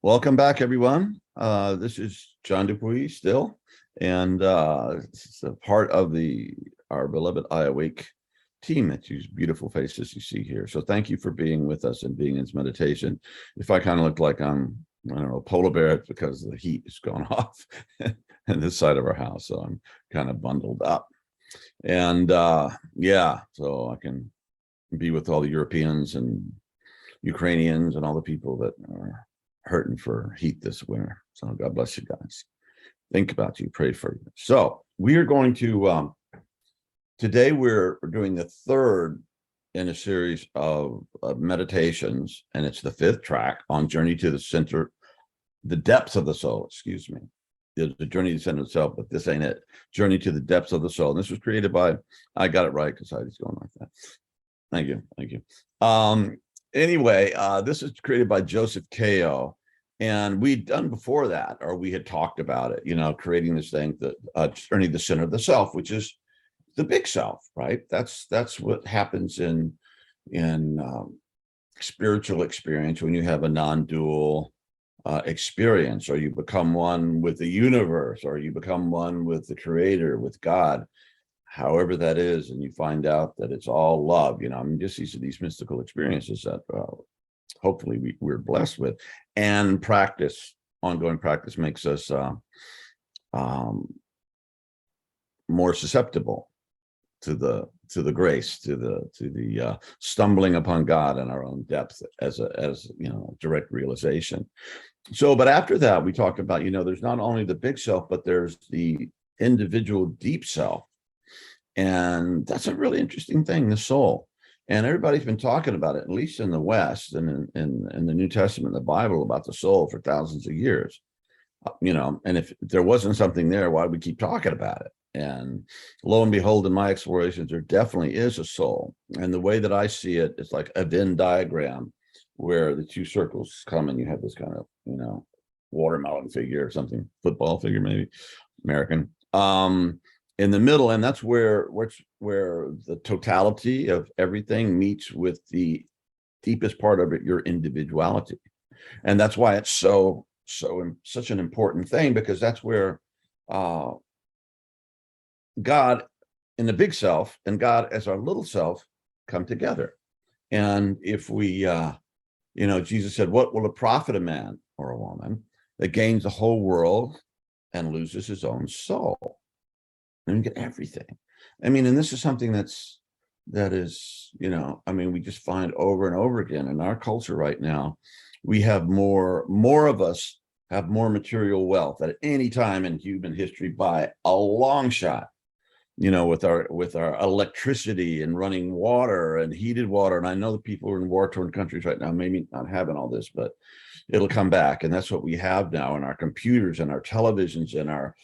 Welcome back, everyone. This is John Dupuy still, and it's a part of our beloved WeAwake team. It's these beautiful faces you see here. So thank you for being with us and being in this meditation. If I kind of look like I'm, I don't know, a polar bear, it's because the heat is going off in this side of our house. So I'm kind of bundled up. And yeah, so I can be with all the Europeans and Ukrainians and all the people that are hurting for heat this winter. So God bless you guys. Think about you, pray for you. So we are going to today we're doing the third in a series of meditations, and it's the fifth track on Journey to the Center, the Depths of the Soul. Excuse me. There's a Journey to the Center of the Self, but this ain't it. Journey to the Depths of the Soul. And this was created by, I got it right because I was going like that. Thank you, thank you. Anyway, this is created by Joseph K.O. And we'd done before that, or we had talked about it, you know, creating this thing, that Journey to the Center of the Self, which is the big self, right? That's what happens in spiritual experience when you have a non-dual experience, or you become one with the universe, or you become one with the Creator, with God, however that is, and you find out that it's all love. You know, I mean, just these mystical experiences that hopefully we're blessed with, and ongoing practice makes us more susceptible to the grace, to the stumbling upon God in our own depth as you know, direct realization. So, but after that, we talked about, you know, there's not only the big self, but there's the individual deep self. And that's a really interesting thing, the soul. And everybody's been talking about it, at least in the West and in the New Testament, the Bible, about the soul for thousands of years. You know, and if there wasn't something there, why would we keep talking about it? And lo and behold, in my explorations, there definitely is a soul. And the way that I see it, it's like a Venn diagram where the two circles come and you have this kind of, you know, watermelon figure or something, football figure, maybe American. In the middle, and that's where the totality of everything meets with the deepest part of it, your individuality. And that's why it's such an important thing, because that's where God in the big self and God as our little self come together. And if we, you know, Jesus said, what will it profit a man or a woman that gains the whole world and loses his own soul? And you get everything. I mean, and this is something that is, you know, I mean, we just find over and over again in our culture right now, we have more of us have more material wealth at any time in human history by a long shot, you know, with our electricity and running water and heated water. And I know the people in war-torn countries right now, maybe not having all this, but it'll come back. And that's what we have now in our computers and our televisions and our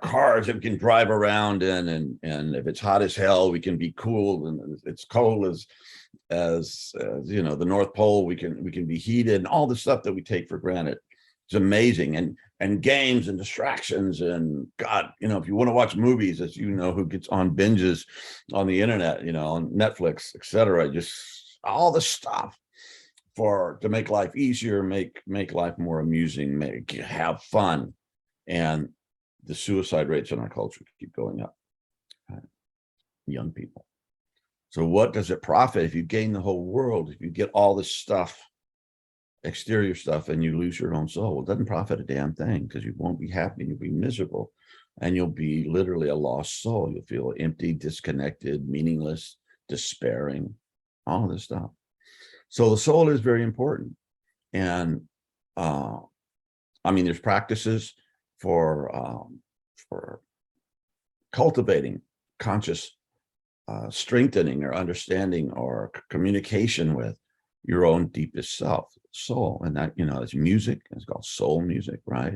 cars that we can drive around in, and if it's hot as hell, we can be cool, and it's cold as you know, the North Pole, we can be heated, and all the stuff that we take for granted. It's amazing. And games and distractions, and God, you know, if you want to watch movies, as you know, who gets on binges on the internet, you know, on Netflix, etc., just all the stuff to make life easier, make life more amusing, have fun. And the suicide rates in our culture keep going up. Young people. So what does it profit if you gain the whole world, if you get all this stuff, exterior stuff, and you lose your own soul? It doesn't profit a damn thing, because you won't be happy, you'll be miserable, and you'll be literally a lost soul. You'll feel empty, disconnected, meaningless, despairing, all of this stuff. So the soul is very important. And I mean, there's practices for cultivating conscious strengthening or understanding or communication with your own deepest soul. And that, you know, it's music. It's called soul music, right?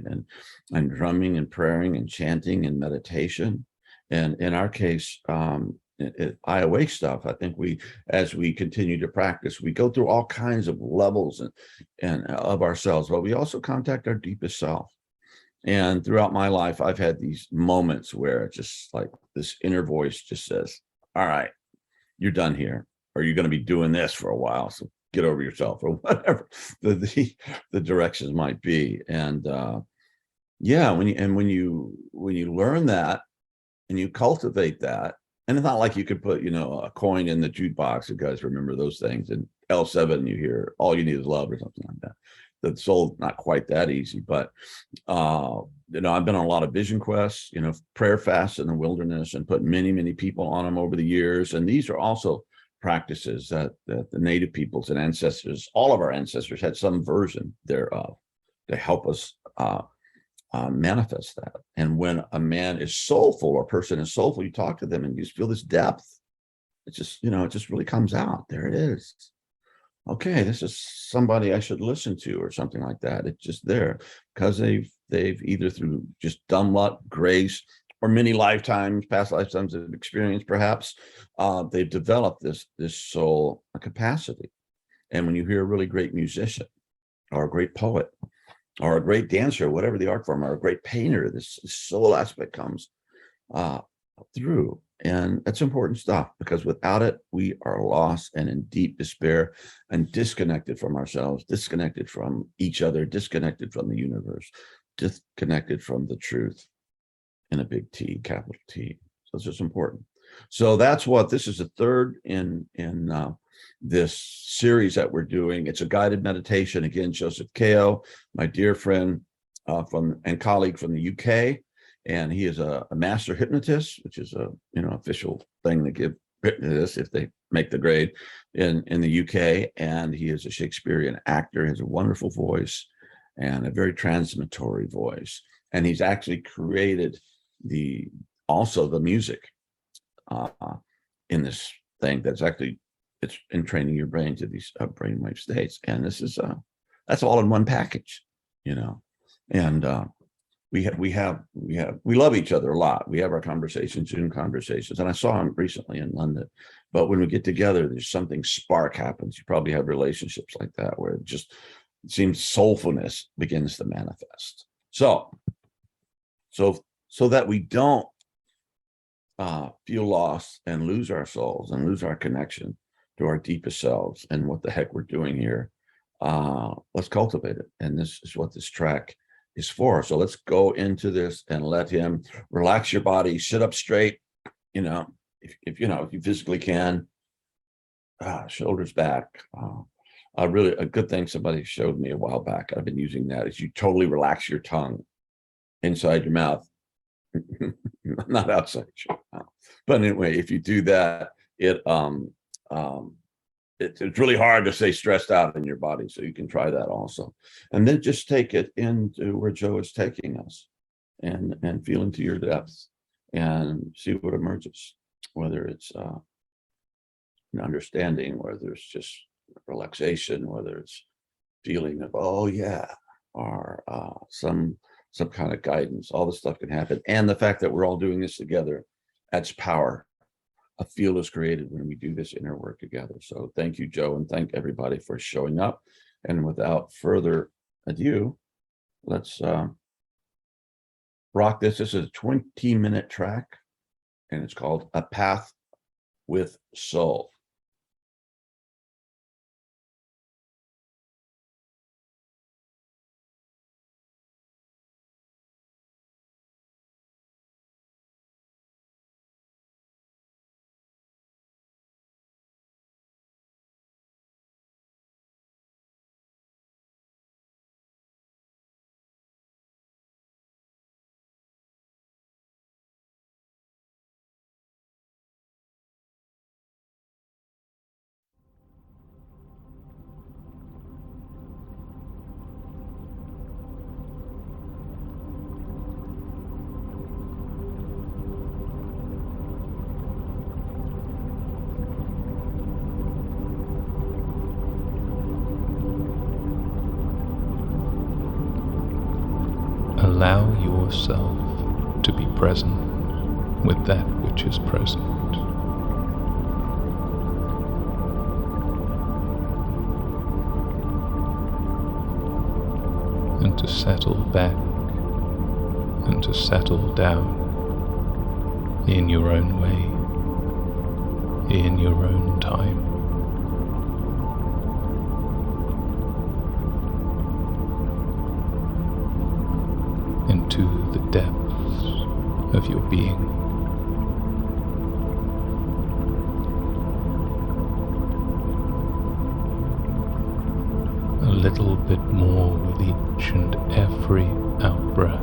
And drumming and praying and chanting and meditation. And in our case, WeAwake stuff, I think as we continue to practice, we go through all kinds of levels and of ourselves, but we also contact our deepest self. And throughout my life, I've had these moments where it's just like this inner voice just says, all right, you're done here, or you're going to be doing this for a while. So get over yourself, or whatever the directions might be. And yeah, when you learn that and you cultivate that, and it's not like you could put, a coin in the jukebox. You guys remember those things, and L7, you hear all you need is love or something like that. The soul, not quite that easy, but I've been on a lot of vision quests, prayer fasts in the wilderness, and put many people on them over the years. And these are also practices that the native peoples and ancestors, all of our ancestors, had some version thereof to help us manifest that. And when a man is soulful, or a person is soulful, you talk to them and you just feel this depth. It just, it just really comes out. There it is. Okay, this is somebody I should listen to, or something like that. It's just there because they've either through just dumb luck, grace, or many lifetimes, past lifetimes of experience, perhaps, they've developed this soul capacity. And when you hear a really great musician, or a great poet, or a great dancer, whatever the art form, or a great painter, this soul aspect comes through. And that's important stuff, because without it, we are lost and in deep despair, and disconnected from ourselves, disconnected from each other, disconnected from the universe, disconnected from the truth, in a big T, capital T. So it's just important. So that's what this is, the third in this series that we're doing. It's a guided meditation. Again, Joseph Kao, my dear friend and colleague from the UK. And he is a master hypnotist, which is a official thing to give hypnotists if they make the grade in the UK. And he is a Shakespearean actor. He has a wonderful voice and a very transmittory voice. And he's actually created also the music in this thing that's actually, it's in training your brain to these brainwave states. And this is that's all in one package, and we love each other a lot. We have our conversations, Zoom conversations, and I saw him recently in London. But when we get together, there's something spark happens. You probably have relationships like that, where it seems soulfulness begins to manifest. So that we don't feel lost and lose our souls and lose our connection to our deepest selves and what the heck we're doing here, let's cultivate it. And this is what this track is for. So let's go into this and let him relax your body, sit up straight, if you physically can, shoulders back. A good thing somebody showed me a while back, I've been using that, is you totally relax your tongue inside your mouth, not outside your mouth. But anyway, if you do that, it's really hard to stay stressed out in your body. So you can try that also. And then just take it into where Joe is taking us, and feel into your depths and see what emerges, whether it's an understanding, whether it's just relaxation, whether it's feeling of, oh yeah, or some kind of guidance. All this stuff can happen. And the fact that we're all doing this together adds power. A field is created when we do this inner work together. So thank you, Joe, and thank everybody for showing up. And without further ado, let's rock this. This is a 20-minute track, and it's called A Path with Soul. Allow yourself to be present with that which is present. And to settle back and to settle down in your own way, in your own time. into the depths of your being. A little bit more with each and every out-breath.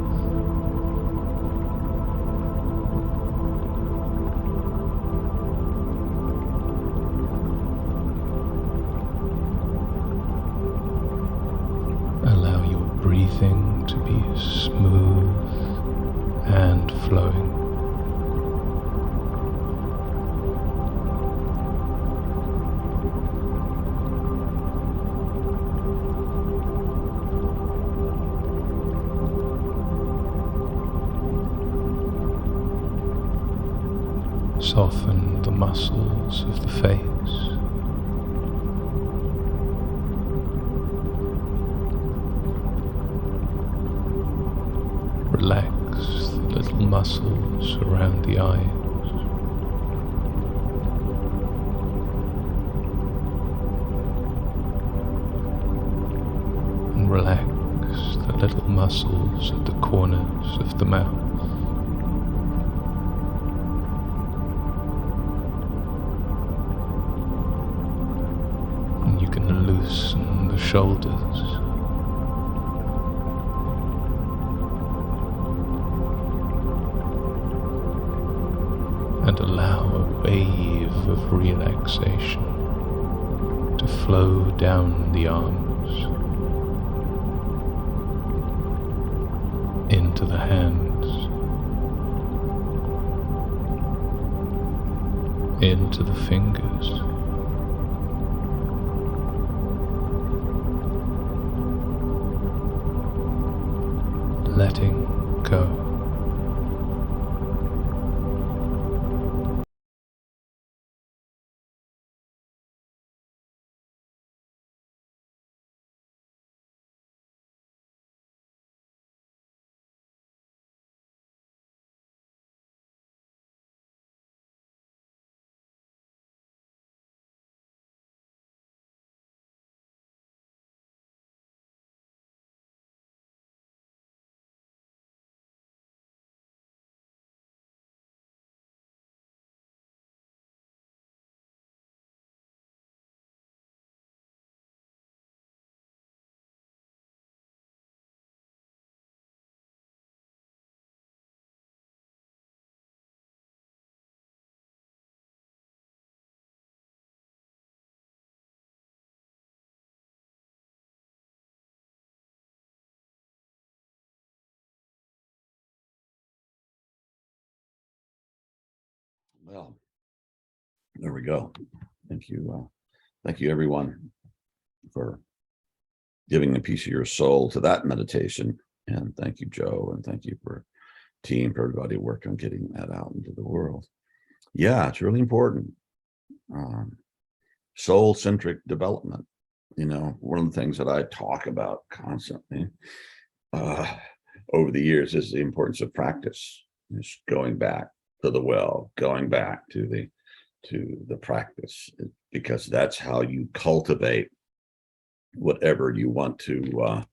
Allow your breathing to be smooth and flowing. Soften the muscles of the face. Relax the little muscles around the eyes. And relax the little muscles at the corners of the mouth. And you can loosen the shoulders. And allow a wave of relaxation to flow down the arms, into the hands, into the fingers, letting go. Well, there we go. Thank you. Thank you, everyone, for giving a piece of your soul to that meditation. And thank you, Joe. And thank you for team, for everybody who worked on getting that out into the world. Yeah, it's really important. Soul-centric development. You know, one of the things that I talk about constantly over the years is the importance of practice. Just going back to the well, going back to the practice, because that's how you cultivate whatever you want to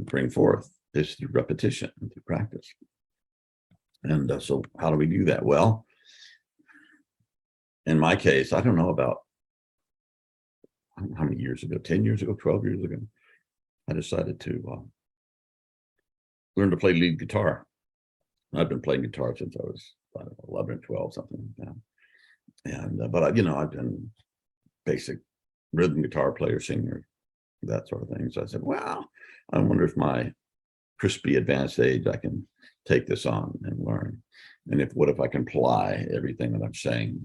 bring forth, is through repetition and through practice. And so how do we do that? Well, in my case, I don't know about how many years ago, 10 years ago, 12 years ago, I decided to learn to play lead guitar. I've been playing guitar since I was, I don't know, 11 or 12, something like that. And but you know, I've been basic rhythm guitar player, singer, that sort of thing. So I said, well, I wonder if my crispy advanced age, I can take this on and learn. And what if I can apply everything that I'm saying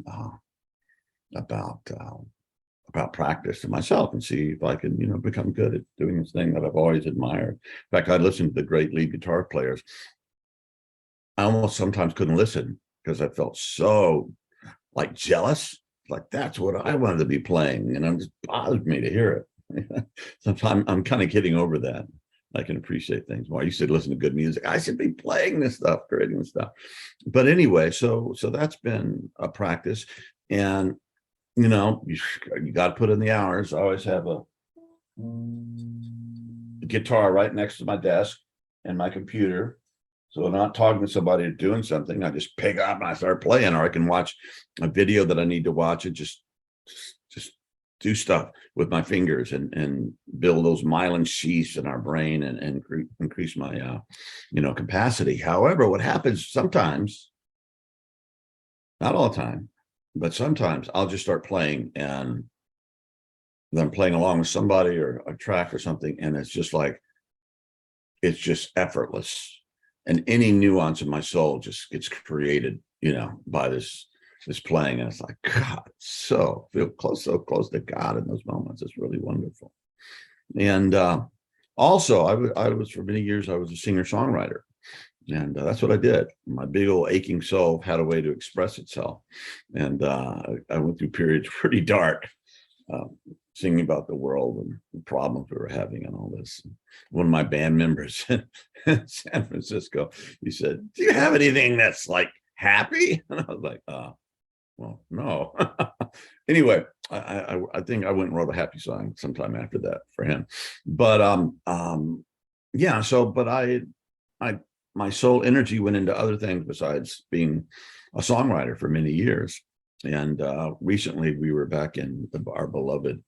about practice to myself and see if I can, you know, become good at doing this thing that I've always admired. In fact, I listened to the great lead guitar players. I almost sometimes couldn't listen because I felt so like jealous. Like that's what I wanted to be playing, and it just bothered me to hear it. Sometimes I'm kind of getting over that. I can appreciate things more. I used to listen to good music. I should be playing this stuff, creating this stuff. But anyway, so that's been a practice, and you know, you got to put in the hours. I always have a guitar right next to my desk, and my computer. So I'm not talking to somebody or doing something. I just pick up and I start playing, or I can watch a video that I need to watch and just do stuff with my fingers and build those myelin sheaths in our brain and increase my capacity. However, what happens sometimes, not all the time, but sometimes I'll just start playing, and then I'm playing along with somebody or a track or something, and it's just effortless. And any nuance in my soul just gets created, by this playing. And it's like, God, so close to God in those moments. It's really wonderful. And also, I was for many years, I was a singer-songwriter. And that's what I did. My big old aching soul had a way to express itself. And I went through periods pretty dark, singing about the world and the problems we were having and all this. One of my band members in San Francisco, he said, "Do you have anything that's like happy?" And I was like, well, no. Anyway, I think I went and wrote a happy song sometime after that for him. But yeah, but my soul energy went into other things besides being a songwriter for many years. And recently we were back in our beloved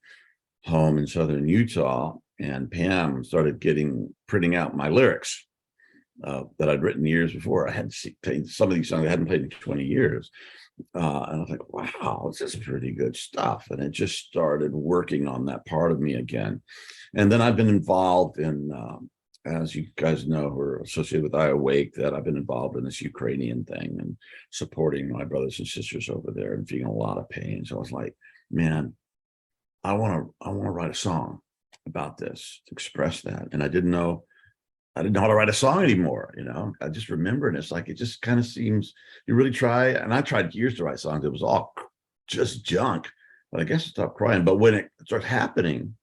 home in southern Utah, and Pam started printing out my lyrics that I'd written years before. I had played some of these songs I hadn't played in 20 years. And I was like, wow, this is pretty good stuff. And it just started working on that part of me again. And then I've been involved in, as you guys know, who are associated with WeAwake, that I've been involved in this Ukrainian thing and supporting my brothers and sisters over there and feeling a lot of pain. So I was like, man, I want to write a song about this to express that. And I didn't know how to write a song anymore. I just remember, and it's like, it just kind of seems, you really try. And I tried years to write songs. It was all just junk, but I guess I stopped crying. But when it starts happening,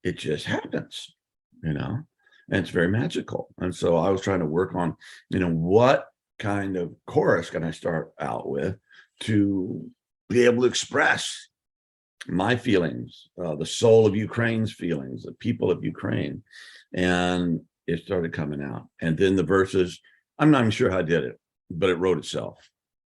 it just happens, and it's very magical. And so I was trying to work on, what kind of chorus can I start out with to be able to express my feelings, the soul of Ukraine's feelings, the people of Ukraine. And it started coming out. And then the verses, I'm not even sure how I did it, but it wrote itself,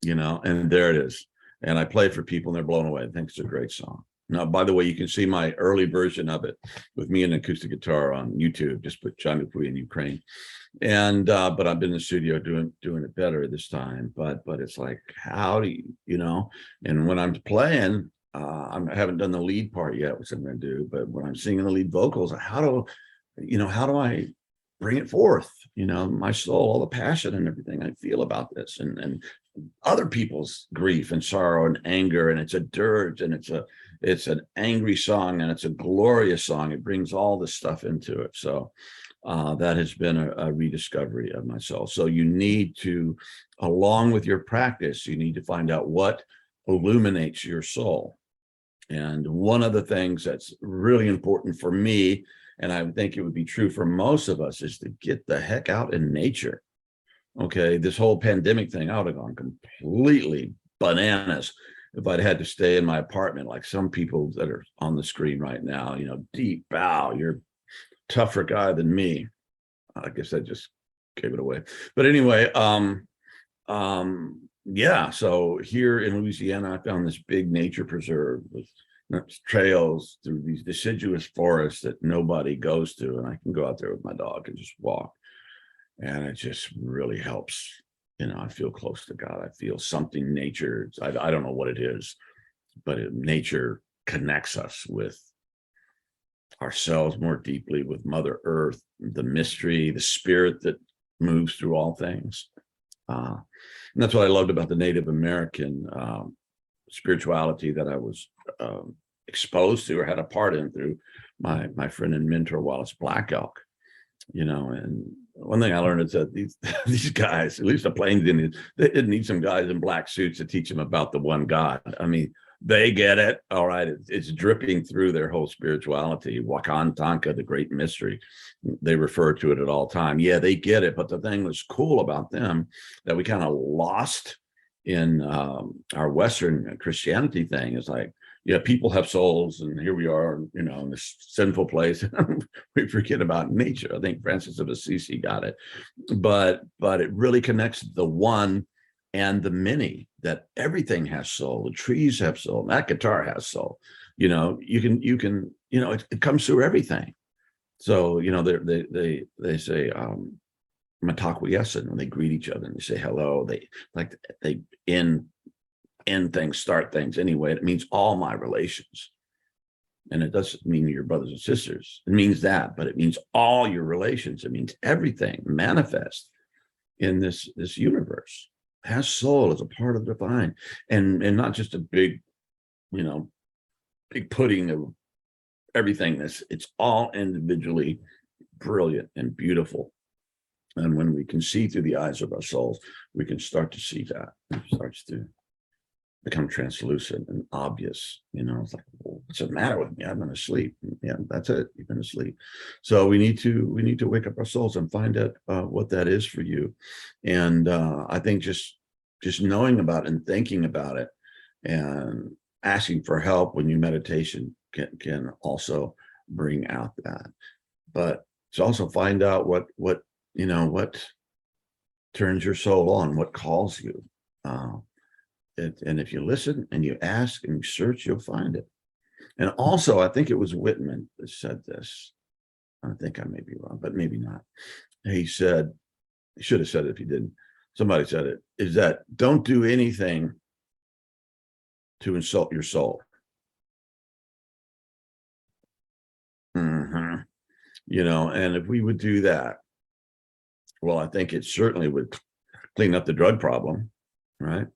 and there it is. And I play it for people and they're blown away. I think it's a great song. Now, by the way, you can see my early version of it with me and an acoustic guitar on YouTube. Just put John Dupuy in Ukraine. And but I've been in the studio doing it better this time. But it's like, how do you, and when I'm playing, I haven't done the lead part yet, which I'm going to do. But when I'm singing the lead vocals, how do I bring it forth? My soul, all the passion and everything I feel about this, and other people's grief and sorrow and anger. And it's a dirge, and it's an angry song, and it's a glorious song. It brings all this stuff into it. So that has been a rediscovery of my soul. So you need to, along with your practice, you need to find out what illuminates your soul. And one of the things that's really important for me, and I think it would be true for most of us, is to get the heck out in nature. Okay, this whole pandemic thing, I would have gone completely bananas if I'd had to stay in my apartment like some people that are on the screen right now. Deep bow, you're a tougher guy than me. I guess I just gave it away. But anyway, yeah. So here in Louisiana, I found this big nature preserve with trails through these deciduous forests that nobody goes to, and I can go out there with my dog and just walk, and it just really helps. I feel close to God. I feel something. Nature, I don't know what it is, but nature connects us with ourselves more deeply, with Mother Earth, the mystery, the spirit that moves through all things. And that's what I loved about the Native American spirituality that I was exposed to or had a part in through my friend and mentor Wallace Black Elk. And one thing I learned is that these guys, at least the Plains Indians, they didn't need some guys in black suits to teach them about the one God. I mean, they get it. All right. It's dripping through their whole spirituality. Wakan Tanka, the great mystery. They refer to it at all time. Yeah, they get it. But the thing that's cool about them that we kind of lost in our Western Christianity thing is like, yeah, people have souls, and here we are, you know, in this sinful place. We forget about nature. I think Francis of Assisi got it, but it really connects the one and the many, that everything has soul. The trees have soul. That guitar has soul. You know, you can, you know, it comes through everything. So, you know, they say, mataquiescent, when they greet each other and they say hello, they end things, start things anyway. It means all my relations. And it doesn't mean your brothers and sisters. It means that, but it means all your relations. It means everything manifest in this universe has soul as a part of the divine, and not just a big, you know, big pudding of everything. It's all individually brilliant and beautiful. And when we can see through the eyes of our souls, we can start to see that. It starts to become translucent and obvious. You know, it's like, well, what's the matter with me? I've been asleep. Yeah, that's it. You've been asleep. So we need to wake up our souls and find out what that is for you. And I think just knowing about it and thinking about it and asking for help when you meditation can also bring out that. But to also find out what you know, what turns your soul on, what calls you. And if you listen and you ask and you search, you'll find it. And also, I think it was Whitman that said this. I think I may be wrong, but maybe not. He said, he should have said it if he didn't. Somebody said it, is that don't do anything to insult your soul. You know, and if we would do that, well, I think it certainly would clean up the drug problem, right?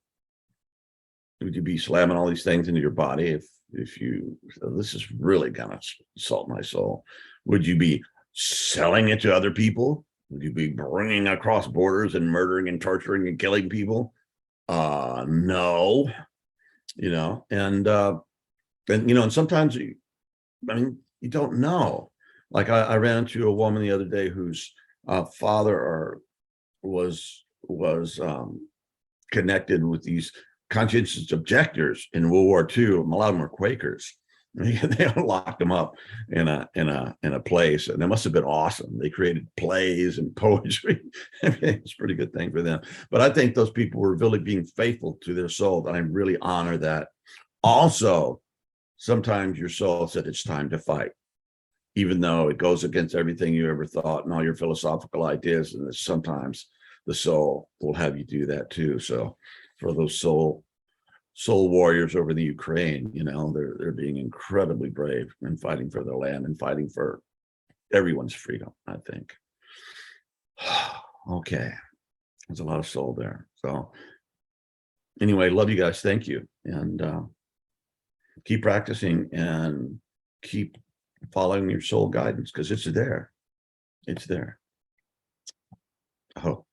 Would you be slamming all these things into your body if you, so this is really gonna insult my soul? Would you be selling it to other people? Would you be bringing across borders and murdering and torturing and killing people? No, you know, and you know, and sometimes I mean, you don't know. Like I ran into a woman the other day whose father was connected with these conscientious objectors in World War II. A lot of them were Quakers. They locked them up in a place, and it must have been awesome. They created plays and poetry. It's a pretty good thing for them. But I think those people were really being faithful to their soul, and I really honor that. Also, sometimes your soul said it's time to fight, even though it goes against everything you ever thought and all your philosophical ideas. And sometimes the soul will have you do that too. So for those soul warriors over the Ukraine, you know, they're being incredibly brave and fighting for their land and fighting for everyone's freedom, I think. Okay, there's a lot of soul there. So anyway, love you guys. Thank you. And keep practicing and keep following your soul guidance, because it's there. It's there. Oh.